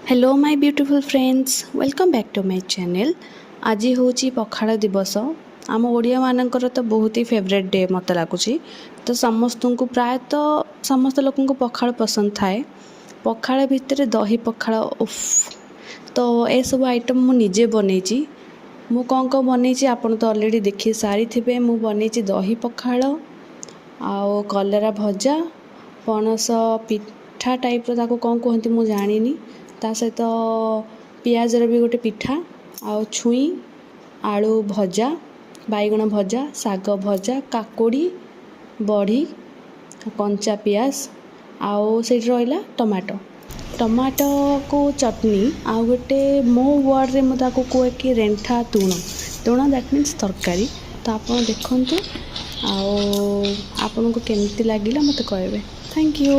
Hello my beautiful friends, welcome back to my channel. आज हूँ पखाड़ दिवस। आम ओडिया मानकर तो बहुत ही फेवरेट डे मत लगुच। तो समस्त को प्रायतः समस्त लोक पखाड़ पसंद थाए। पखाड़ भितर दही पखाड़ उफ। तो ये सब आइटम मु निजे बनई। मु कौन कौन बनई आपन तो ऑलरेडी देखी सारी थे। मु बनई दही पखाड़ आउ कलरा भजा, पणस पिठा टाइप ताको कौन कहती मु जानी। ता सहित पियाजर भी गोटे पिठा आउ छुई आलू भजा, बैगण भजा, साग भजा, काकुड़ी, बड़ी, कंचा पियाज आउ से रहा टमाटो टमाटो को चटनी आउ गोटे मो वर्ड रे मुझे कहे कि रेंठा तुण तुण दैट मीन्स तरकारी। तो आप देखु आपन को केमती लगिला मत कहबे। Thank you.